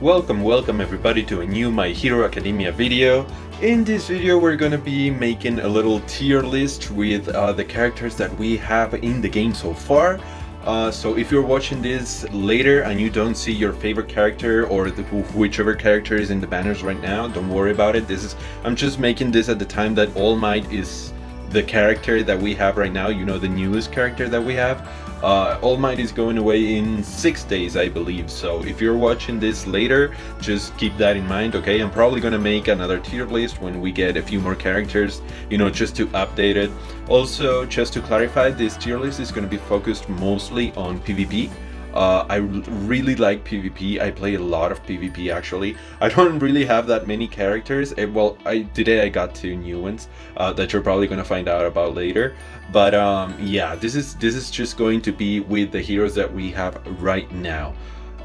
Welcome everybody to a new My Hero Academia video. In this video we're gonna be making a little tier list with the characters that we have in the game so far. So if you're watching this later and you don't see your favorite character or whichever character is in the banners right now, don't worry about it. I'm just making this at the time that All Might is the character that we have right now, you know, the newest character that we have. All Might is going away in 6 days, I believe, so if you're watching this later, just keep that in mind, okay? I'm probably gonna make another tier list when we get a few more characters, you know, just to update it. Also, just to clarify, this tier list is gonna be focused mostly on PvP. I really like PvP. I play a lot of PvP actually. I don't really have that many characters. Well, today I got 2 new ones that you're probably gonna find out about later. But yeah, this is just going to be with the heroes that we have right now.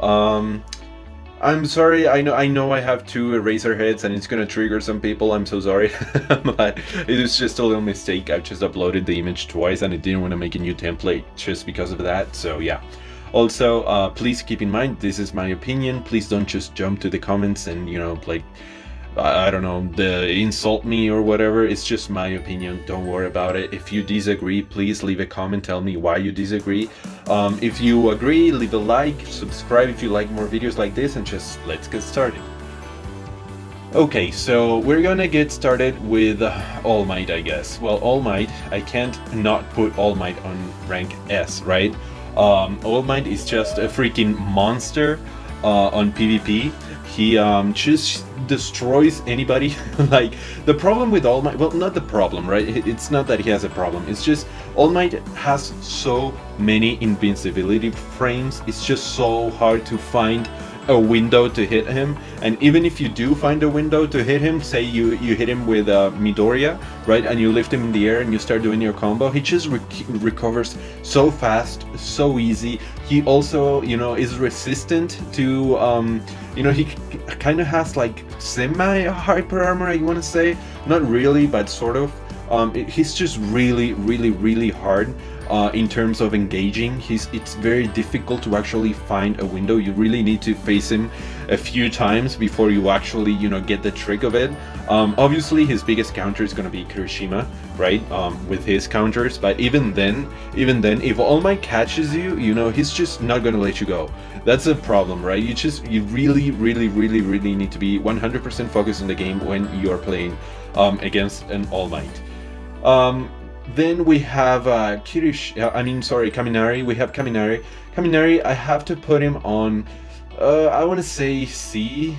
I'm sorry, I know I have 2 Eraserheads and it's gonna trigger some people, I'm so sorry. But it was just a little mistake. I just uploaded the image twice and I didn't want to make a new template just because of that, so yeah. Also, please keep in mind, this is my opinion. Please don't just jump to the comments and, you know, like, I don't know, insult me or whatever. It's just my opinion. Don't worry about it. If you disagree, please leave a comment. Tell me why you disagree. If you agree, leave a like, subscribe if you like more videos like this, and just let's get started. Okay, so we're gonna get started with All Might, I guess. Well, All Might, I can't not put All Might on rank S, right? All Might is just a freaking monster on PvP. He just destroys anybody. Like, the problem with All Might, well, not the problem, right? It's not that he has a problem. It's just All Might has so many invincibility frames. It's just so hard to find a window to hit him, and even if you do find a window to hit him, say you hit him with Midori, right, and you lift him in the air and you start doing your combo, he just recovers so fast, so easy. He also, you know, is resistant to you know, he kind of has like semi hyper armor, I want to say, not really, but sort of. He's just really hard in terms of engaging. It's very difficult to actually find a window. You really need to face him a few times before you actually, you know, get the trick of it. Obviously his biggest counter is going to be Kirishima, right, with his counters, but even then, if All Might catches you, you know, he's just not going to let you go. That's a problem, right? You really need to be 100% focused on the game when you're playing against an All Might. Then we have Caminari. We have Caminari. Caminari, I have to put him on, I want to say C,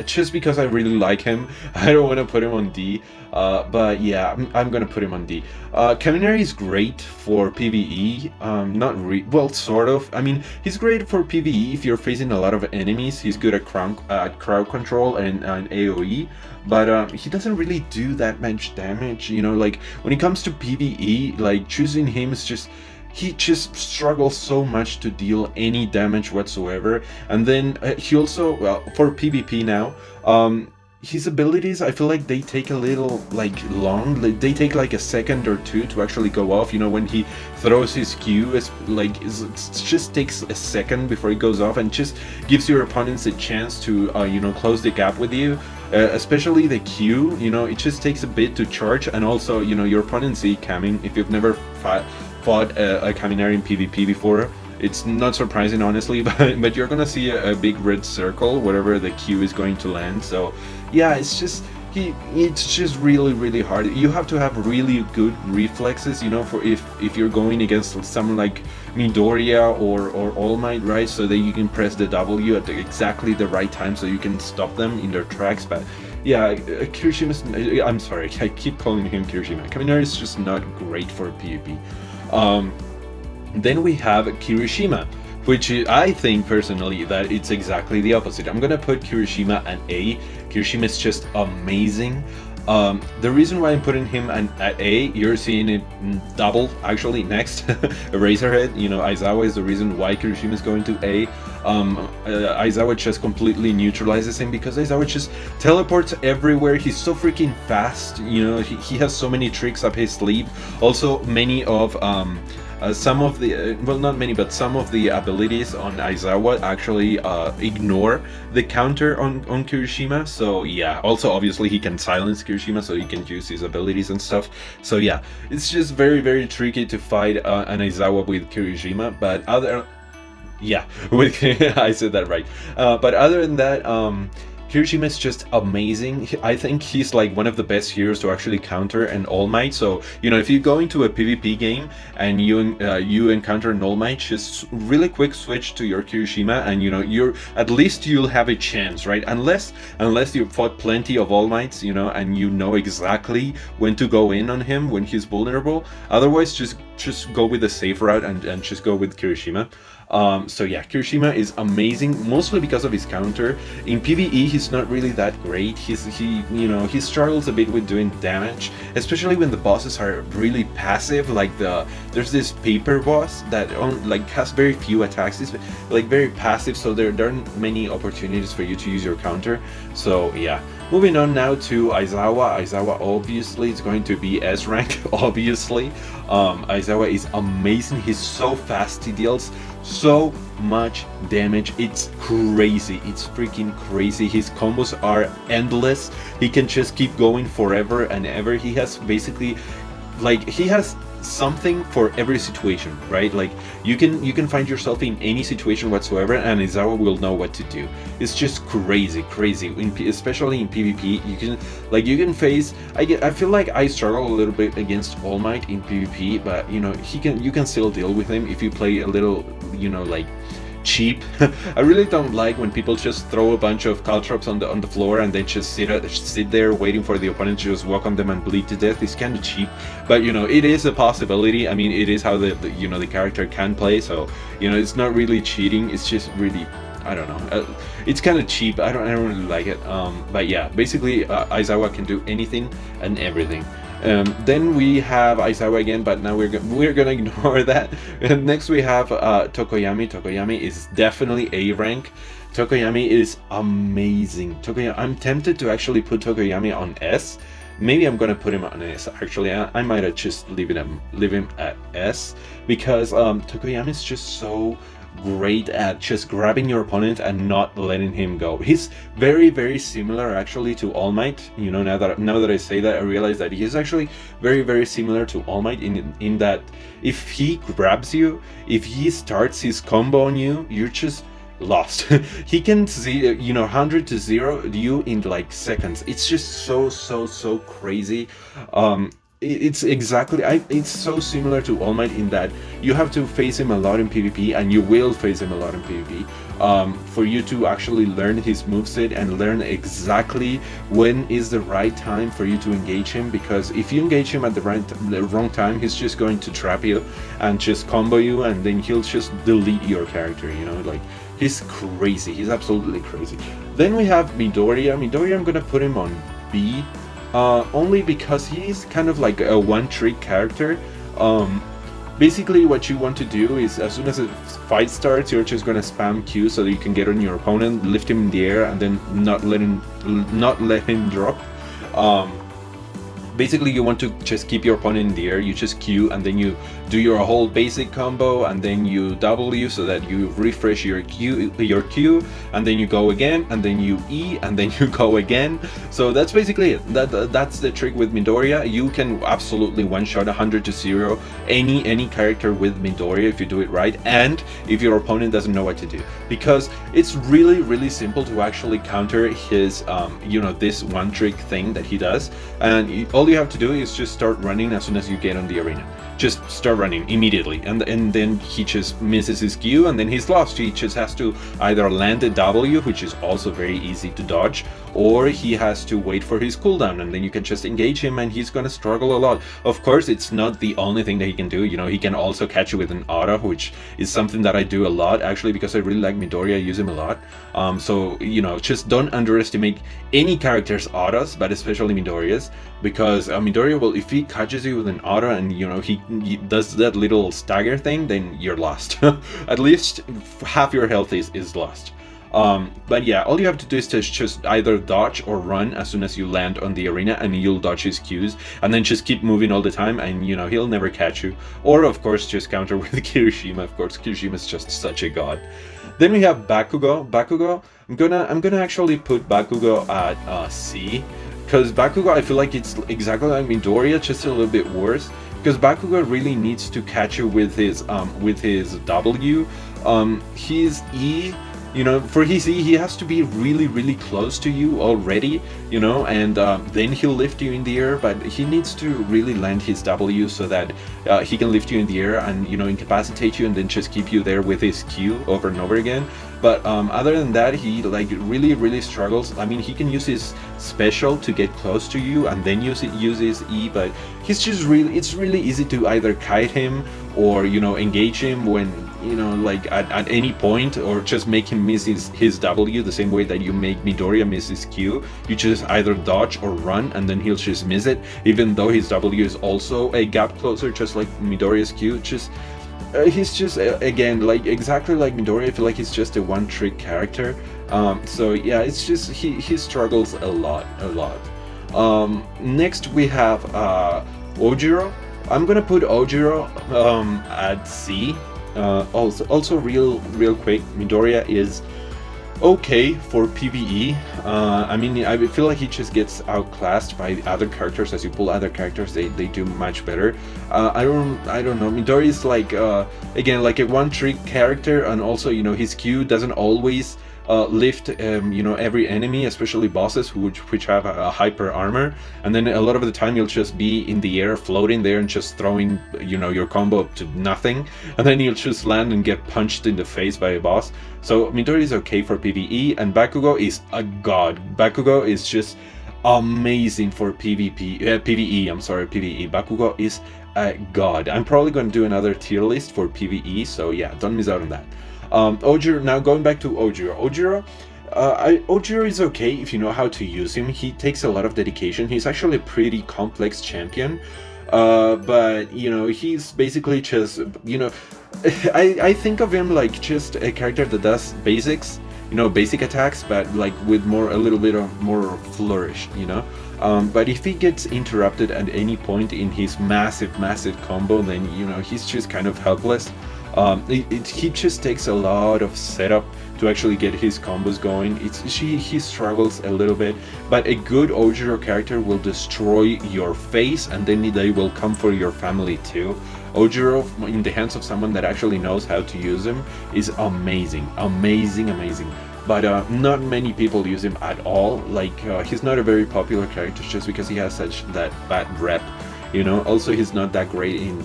just because I really like him. I don't want to put him on D, but yeah, I'm gonna put him on D. Caminari is great for PvE, well, sort of. I mean, he's great for PvE if you're facing a lot of enemies. He's good at crowd control and AoE, but he doesn't really do that much damage, you know. Like, when it comes to PvE, like, choosing him is just, he just struggles so much to deal any damage whatsoever. And then he also, well, for PvP now, his abilities, I feel like they take a little, like, long. They take like a second or 2 to actually go off. You know, when he throws his Q, it just takes a second before it goes off, and just gives your opponents a chance to, you know, close the gap with you. Especially the Q, you know, it just takes a bit to charge. And also, you know, your opponents see coming. If you've never fought a Caminari in PvP before, it's not surprising, honestly, but you're gonna see a big red circle wherever the Q is going to land. So yeah, it's just really hard. You have to have really good reflexes, you know, for if you're going against someone like Midori or All Might, right, so that you can press the W at exactly the right time so you can stop them in their tracks. But yeah, Kirishima's, I'm sorry, I keep calling him Kirishima. Caminari is just not great for PvP. Then we have Kirishima, which I think personally that it's exactly the opposite. I'm gonna put Kirishima at A. Kirishima is just amazing. The reason why I'm putting him at A, you're seeing it double actually next. Eraserhead, you know, Izawa is the reason why Kirishima is going to A. Izawa just completely neutralizes him because Izawa just teleports everywhere. He's so freaking fast, you know, he has so many tricks up his sleeve. Also, many of some of the well, not many, but some of the abilities on Izawa actually ignore the counter on Kirishima. So yeah, also obviously he can silence Kirishima, so he can use his abilities and stuff. So yeah, it's just very, very tricky to fight an Izawa with Kirishima. But with I said that right. But other than that, Kirishima is just amazing. I think he's like one of the best heroes to actually counter an All Might. So, you know, if you go into a PvP game and you encounter an All Might, just really quick switch to your Kirishima, and you know, at least you'll have a chance, right? Unless you've fought plenty of All Mights, you know, and you know exactly when to go in on him when he's vulnerable. Otherwise, just go with the safe route and just go with Kirishima. So yeah, Kirishima is amazing, mostly because of his counter. In PvE, he's not really that great. He struggles a bit with doing damage, especially when the bosses are really passive. Like there's this paper boss that has very few attacks. It's like very passive, so there aren't many opportunities for you to use your counter. So yeah. Moving on now to Izawa. Izawa obviously is going to be S rank, obviously. Izawa is amazing. He's so fast. He deals so much damage. It's crazy. It's freaking crazy. His combos are endless. He can just keep going forever and ever. He has basically, he has something for every situation, right? Like you can find yourself in any situation whatsoever, and Izawa will know what to do. It's just crazy. Especially in PvP, you can face. I feel like I struggle a little bit against All Might in PvP, but you know, you can still deal with him if you play a little, you know, like cheap. I really don't like when people just throw a bunch of caltrops on the floor and then just sit there waiting for the opponent to just walk on them and bleed to death. It's kind of cheap, but you know, it is a possibility. I mean, it is how the character can play, so you know, it's not really cheating. It's just really, I don't know, it's kind of cheap. I don't really like it. But yeah, basically Izawa can do anything and everything. Then we have Izawa again, but now we're gonna ignore that. And next we have Tokoyami. Tokoyami is definitely A rank. Tokoyami is amazing. I'm tempted to actually put Tokoyami on S. Maybe I'm gonna put him on S. Actually, I might have just leave him at S, because Tokoyami is just so great at just grabbing your opponent and not letting him go. He's very, very similar actually to All Might. You know, now that I say that, I realize that he's actually very, very similar to All Might in that if he grabs you, if he starts his combo on you, you're just lost. He can see, you know, 100 to 0 you in like seconds. It's just so crazy. It's so similar to All Might in that you have to face him a lot in PvP, and you will face him a lot in PvP, for you to actually learn his moveset and learn exactly when is the right time for you to engage him. Because if you engage him at the wrong time, he's just going to trap you and just combo you, and then he'll just delete your character, you know, like he's crazy. He's absolutely crazy. Then we have Midori. I'm gonna put him on B. Only because he's kind of like a one-trick character. Basically what you want to do is, as soon as a fight starts, you're just gonna spam Q so that you can get on your opponent, lift him in the air, and then not let him drop. Basically you want to just keep your opponent in the air. You just Q, and then you do your whole basic combo, and then you W so that you refresh your Q, and then you go again, and then you E, and then you go again. So that's basically it. That's the trick with Midoriya. You can absolutely one-shot 100 to 0 any character with Midoriya if you do it right, and if your opponent doesn't know what to do, because it's really simple to actually counter his this one trick thing that he does. And all you have to do is just start running as soon as you get on the arena. Just start running immediately, and then he just misses his Q, and then he's lost. He just has to either land a W, which is also very easy to dodge, or he has to wait for his cooldown, and then you can just engage him, and he's gonna struggle a lot. Of course, it's not the only thing that he can do. You know, he can also catch you with an auto, which is something that I do a lot actually, because I really like Midori. I use him a lot. So you know, just don't underestimate any character's autos, but especially Midoriya's, because Midoriya will, if he catches you with an auto and you know he does that little stagger thing, then you're lost. At least half your health is lost. But yeah, all you have to do is to just either dodge or run as soon as you land on the arena, and you'll dodge his Qs, and then just keep moving all the time, and you know, he'll never catch you. Or of course just counter with Kirishima. Of course, Kirishima is just such a god. Then we have Bakugo. I'm gonna actually put Bakugo at C, because Bakugo, I feel like it's exactly like Midoriya, just a little bit worse. Because Bakugo really needs to catch you with his W. His E, you know, for his E, he has to be really close to you already, you know, and then he'll lift you in the air, but he needs to really land his W so that he can lift you in the air and, you know, incapacitate you and then just keep you there with his Q over and over again. But other than that, he like really struggles. I mean, he can use his special to get close to you and then use his E, but he's just it's really easy to either kite him or, you know, engage him when, you know, like at any point, or just make him miss his W the same way that you make Midoriya miss his Q. You just either dodge or run and then he'll just miss it, even though his W is also a gap closer, just like Midoriya's Q. He's just again, like exactly like Midori. I feel like he's just a one-trick character. So yeah, it's just he struggles a lot. Next we have Ojiro. I'm gonna put Ojiro at C. Also real quick, Midoriya is okay for PvE. I mean, I feel like he just gets outclassed by other characters. As you pull other characters, they do much better. I don't know. Midori is like again, like a one-trick character, and also, you know, his Q doesn't always lift you know, every enemy, especially bosses which have a hyper armor, and then a lot of the time you'll just be in the air floating there and just throwing, you know, your combo up to nothing, and then you'll just land and get punched in the face by a boss. So Midori is okay for PvE, and Bakugo is a god. Bakugo is just amazing for PvE. I'm sorry, PvE. Bakugo is a god. I'm probably going to do another tier list for PvE, so yeah, don't miss out on that. Ojiro, now going back to Ojiro. Ojiro is okay if you know how to use him. He takes a lot of dedication. He's actually a pretty complex champion, but you know, he's basically just, you know, I think of him like just a character that does basics, you know, basic attacks, but like with a little bit of more flourish, you know. But if he gets interrupted at any point in his massive combo, then, you know, he's just kind of helpless. He just takes a lot of setup to actually get his combos going. He struggles a little bit, but a good Ojiro character will destroy your face, and then they will come for your family too. Ojiro, in the hands of someone that actually knows how to use him, is amazing. But not many people use him at all. Like he's not a very popular character just because he has such that bad rep, you know. Also, he's not that great in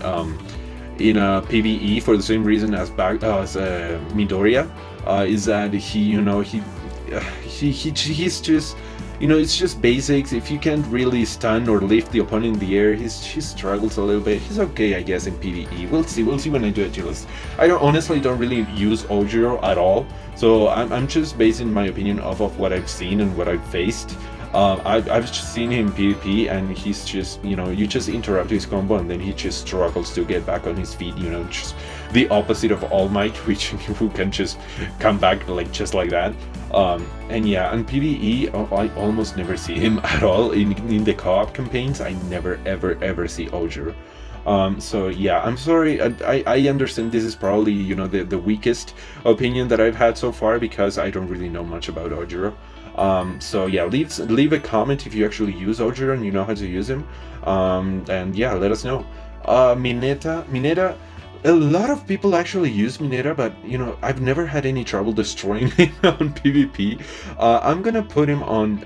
PvE for the same reason as Midoriya, is that he's just, you know, it's just basics. If you can't really stun or lift the opponent in the air, he struggles a little bit. He's okay, I guess, in PvE. We'll see when I do a tier list. I honestly don't really use Ojiro at all, so I'm just basing my opinion off of what I've seen and what I've faced. I've just seen him PvP, and he's just, you know, you just interrupt his combo and then he just struggles to get back on his feet, you know, just the opposite of All Might, who can just come back like just like that. And yeah, on PvE, I almost never see him at all. In the co-op campaigns, I never ever see Ojiro. So yeah, I'm sorry, I understand this is probably, you know, the weakest opinion that I've had so far, because I don't really know much about Ojiro. So yeah, leave a comment if you actually use Ojiro and you know how to use him. And yeah, let us know. Mineta, a lot of people actually use Mineta, but you know, I've never had any trouble destroying him on PvP. I'm gonna put him on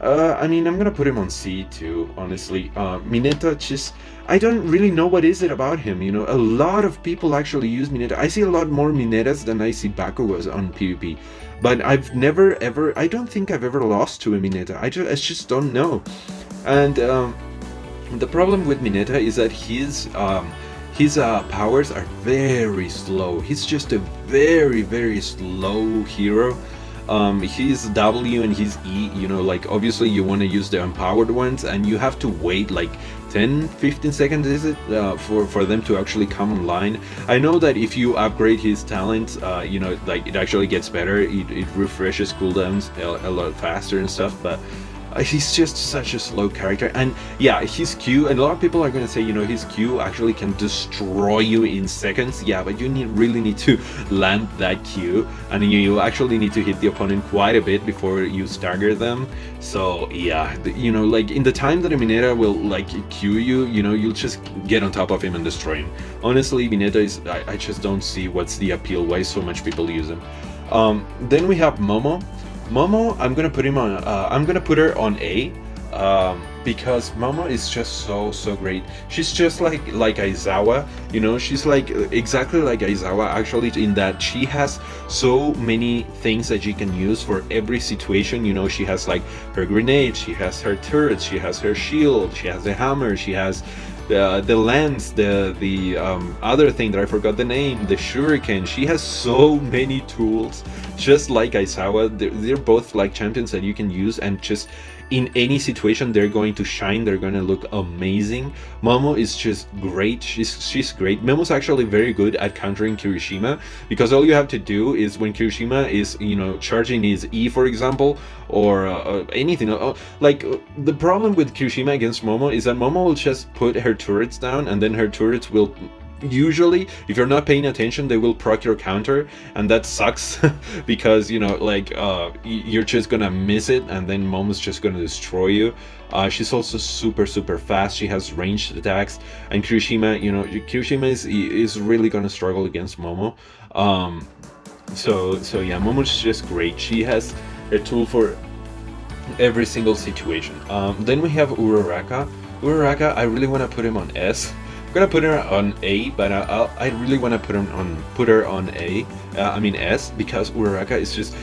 I'm gonna put him on C too, honestly. Mineta, just, I don't really know what is it about him, you know. A lot of people actually use Mineta. I see a lot more Minetas than I see Bakugos on PvP. But I've never ever, I don't think I've ever lost to a Mineta. I just don't know. And the problem with Mineta is that his powers are very slow. He's just a very slow hero. His W and his E, you know, like obviously you want to use the empowered ones, and you have to wait like 10-15 seconds is it for them to actually come online. I know that if you upgrade his talents, you know, like it actually gets better, it refreshes cooldowns a lot faster and stuff, but he's just such a slow character. And yeah, his Q, and a lot of people are going to say, you know, his Q actually can destroy you in seconds. Yeah, but you really need to land that Q, and you actually need to hit the opponent quite a bit before you stagger them. So yeah, you know, like in the time that a Mineta will like Q you, you know, you'll just get on top of him and destroy him. Honestly, Mineta is, I just don't see what's the appeal, why so much people use him. Then we have Momo. Momo, I'm gonna put him on. I'm gonna put her on A, because Momo is just so great. She's just like Izawa, you know. She's like exactly like Izawa, actually, in that she has so many things that she can use for every situation. You know, she has like her grenade, she has her turrets, she has her shield, she has the hammer, she has the lens, the other thing that I forgot the name, the shuriken. She has so many tools, just like Izawa. They're both like champions that you can use, and just in any situation they're going to shine, they're going to look amazing. Momo is just great. She's great. Momo's actually very good at countering Kirishima, because all you have to do is when Kirishima is, you know, charging his E, for example, or anything, like the problem with Kirishima against Momo is that Momo will just put her turrets down, and then her turrets will, usually, if you're not paying attention, they will proc your counter, and that sucks because, you know, like you're just gonna miss it, and then Momo's just gonna destroy you. She's also super fast. She has ranged attacks, and Kirishima, you know, Kirishima is really gonna struggle against Momo. So yeah, Momo's just great. She has a tool for every single situation. Then we have Uroraka. Uroraka, I really want to put him on S. I'm gonna put her on A, but I really want to put her on A. I mean S, because Uroraka is just,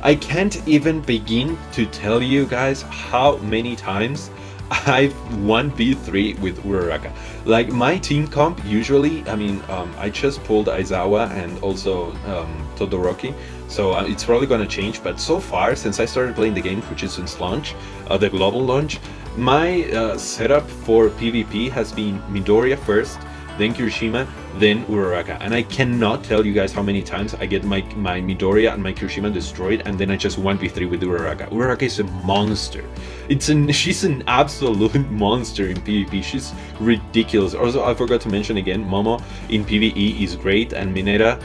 I can't even begin to tell you guys how many times I've 1v3 with Uroraka. Like my team comp usually, I mean, I just pulled Izawa and also Todoroki, so it's probably gonna change. But so far, since I started playing the game, which is since launch, the global launch, my setup for PvP has been Midori first, then Kirishima, then Uroraka. And I cannot tell you guys how many times I get my Midoriya and my Kirishima destroyed, and then I just 1v3 with Uroraka. Uroraka is a monster. She's an absolute monster in PvP. She's ridiculous. Also, I forgot to mention again, Momo in PvE is great, and Mineta,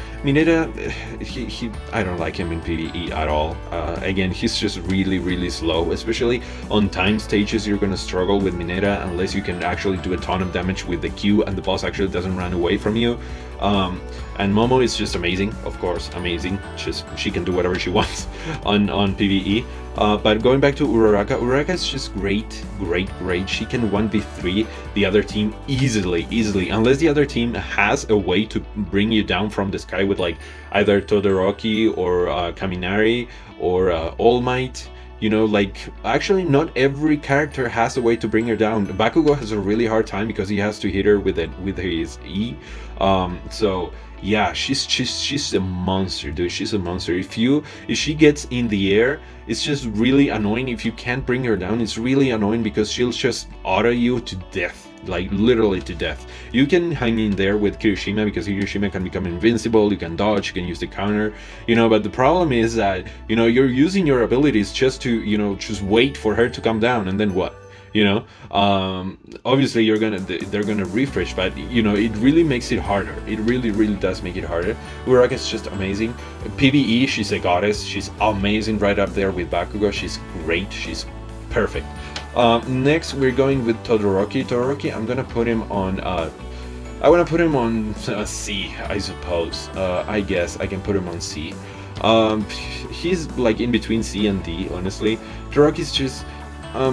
he I don't like him in PvE at all. Again, he's just really slow, especially on time stages. You're gonna struggle with Mineta unless you can actually do a ton of damage with the Q and the boss actually doesn't run away from you. And Momo is just amazing, of course, amazing. She can do whatever she wants on PvE. But going back to Uroraka is just great. She can 1v3 the other team easily, unless the other team has a way to bring you down from the sky with like either Todoroki or Caminari or All Might. You know, like, actually not every character has a way to bring her down. Bakugo has a really hard time because he has to hit her with his E. So yeah, she's a monster, dude. She's a monster. If she gets in the air, it's just really annoying. If you can't bring her down, it's really annoying because she'll just auto you to death. Like literally to death. You can hang in there with Kirishima because Kirishima can become invincible, you can dodge, you can use the counter, you know, but the problem is that, you know, you're using your abilities just to, you know, just wait for her to come down, and then what? You know, obviously they're gonna refresh, but you know, it really makes it harder. It really does make it harder. Uraraka is just amazing. PvE, she's a goddess. She's amazing, right up there with Bakugo. She's great. She's perfect. Next, we're going with Todoroki. Todoroki, I'm gonna put him on. I want to put him on C, I suppose. I guess I can put him on C. He's like in between C and D, honestly. Todoroki's just.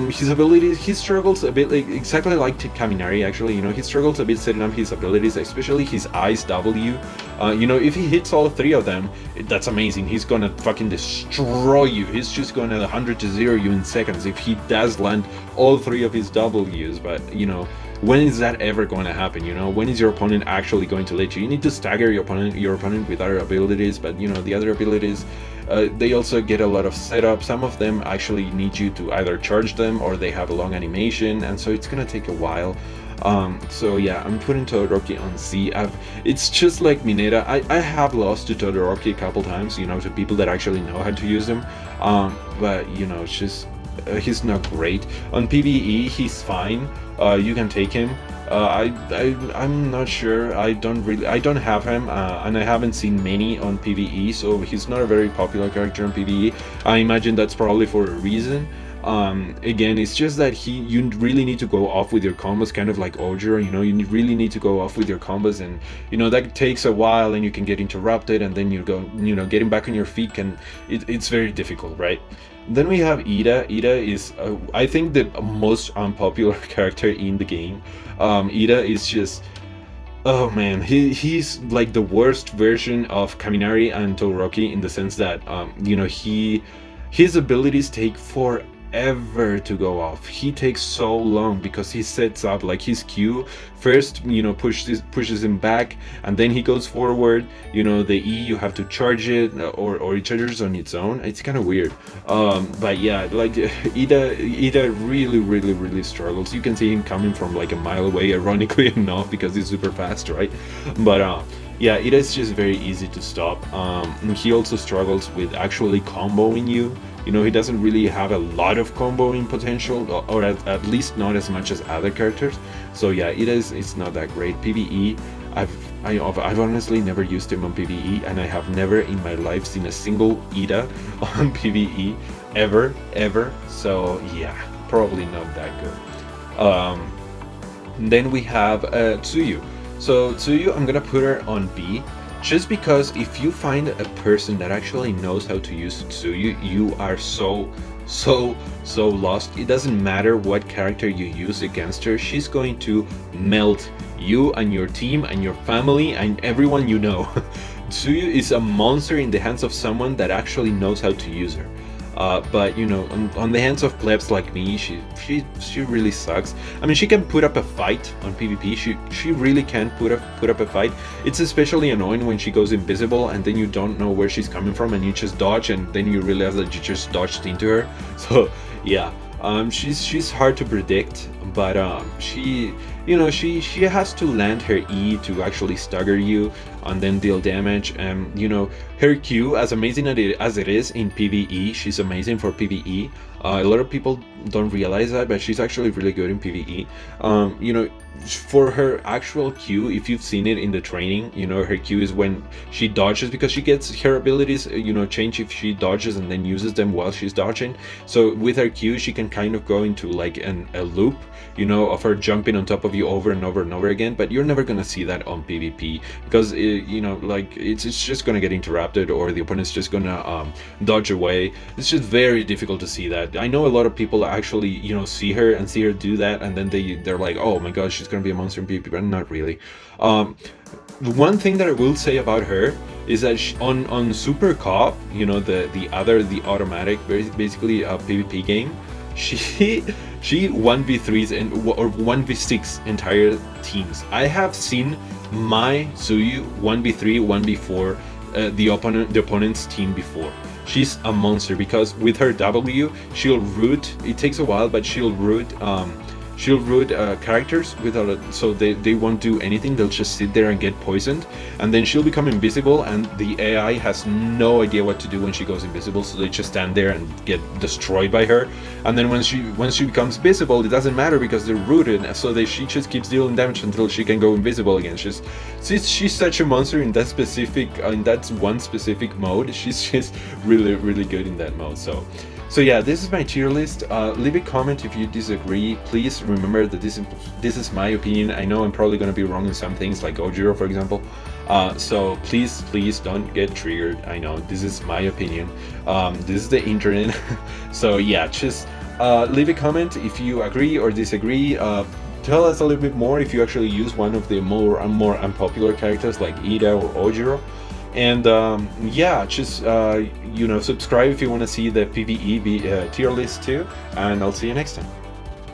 His abilities, he struggles a bit, like exactly like Caminari actually, you know, he struggles a bit setting up his abilities, especially his Ice W. You know, if he hits all three of them, that's amazing. He's gonna fucking destroy you. He's just gonna 100 to 0 you in seconds if he does land all three of his W's. But you know, when is that ever going to happen? You know, when is your opponent actually going to let you? You need to stagger your opponent with other abilities, but you know, the other abilities, They also get a lot of setup. Some of them actually need you to either charge them or they have a long animation, and so it's gonna take a while. So yeah, I'm putting Todoroki on C. It's just like Mineta. I have lost to Todoroki a couple times, you know, to people that actually know how to use him. But you know, it's just he's not great. On PvE, he's fine. You can take him. I'm not sure. I don't have him, and I haven't seen many on PvE, so he's not a very popular character on PvE. I imagine that's probably for a reason. Again, it's just that you really need to go off with your combos, kind of like Ojiro, you know, you really need to go off with your combos, and you know, that takes a while and you can get interrupted, and then you go, you know, getting back on your feet it's very difficult, right? Then we have Ida. Ida is, I think, the most unpopular character in the game. Ida is just, oh man, he's like the worst version of Caminari and Todoroki in the sense that, you know, his abilities take forever to go off. He takes so long because he sets up like his Q first, you know, pushes him back, and then he goes forward. You know, the E, you have to charge it, or it charges on its own. It's kind of weird. But yeah, like Ida really struggles. You can see him coming from like a mile away, ironically enough, because he's super fast, right? But yeah, it is just very easy to stop. He also struggles with actually comboing you. You know, he doesn't really have a lot of comboing potential, or at least not as much as other characters. So yeah, it's not that great. PvE, I've honestly never used him on PvE, and I have never in my life seen a single Ida on PvE ever. So yeah, probably not that good. Then we have Zuyu. So Zuyu, I'm gonna put her on B, just because if you find a person that actually knows how to use Zuyu, you are so lost. It doesn't matter what character you use against her, she's going to melt you and your team and your family and everyone you know. Zuyu is a monster in the hands of someone that actually knows how to use her. But you know, on the hands of plebs like me, she really sucks. I mean, she can put up a fight on PvP. She really can put up a fight. It's especially annoying when she goes invisible and then you don't know where she's coming from and you just dodge, and then you realize that you just dodged into her. So yeah, she's hard to predict, but she has to land her E to actually stagger you and then deal damage. And you know, her Q, as amazing as it is in PvE, she's amazing for PvE. A lot of people don't realize that, but she's actually really good in PvE. You know, for her actual Q, if you've seen it in the training, you know, her Q is when she dodges, because she gets her abilities, you know, change if she dodges and then uses them while she's dodging. So with her Q, she can kind of go into like a loop, you know, of her jumping on top of you over and over and over again. But you're never gonna see that on PvP, because you know, like it's just gonna get interrupted, or the opponent's just gonna dodge away. It's just very difficult to see that. I know a lot of people actually, you know, see her do that, and then they're like, oh my gosh, she's gonna be a monster in PvP, but not really. One thing that I will say about her is that on Super Cop, you know, the automatic, basically a PvP game, she 1v3s or 1v6 entire teams. I have seen my Zuyu 1v3, 1v4 the opponent's team before. She's a monster because with her W, she'll root. It takes a while, but she'll root characters without so they won't do anything. They'll just sit there and get poisoned, and then she'll become invisible, and the AI has no idea what to do when she goes invisible, so they just stand there and get destroyed by her. And then once she becomes visible, it doesn't matter because they're rooted, so she just keeps dealing damage until she can go invisible again. She's such a monster in that one specific mode. She's just really good in that mode. So yeah, this is my tier list. Leave a comment if you disagree. Please remember that this is my opinion. I know I'm probably going to be wrong in some things, like Ojiro, for example. So please don't get triggered. I know this is my opinion. This is the internet. So yeah, just leave a comment if you agree or disagree. Tell us a little bit more if you actually use one of the more unpopular characters like Ida or Ojiro. And yeah, just you know, subscribe if you want to see the PvE tier list too, and I'll see you next time.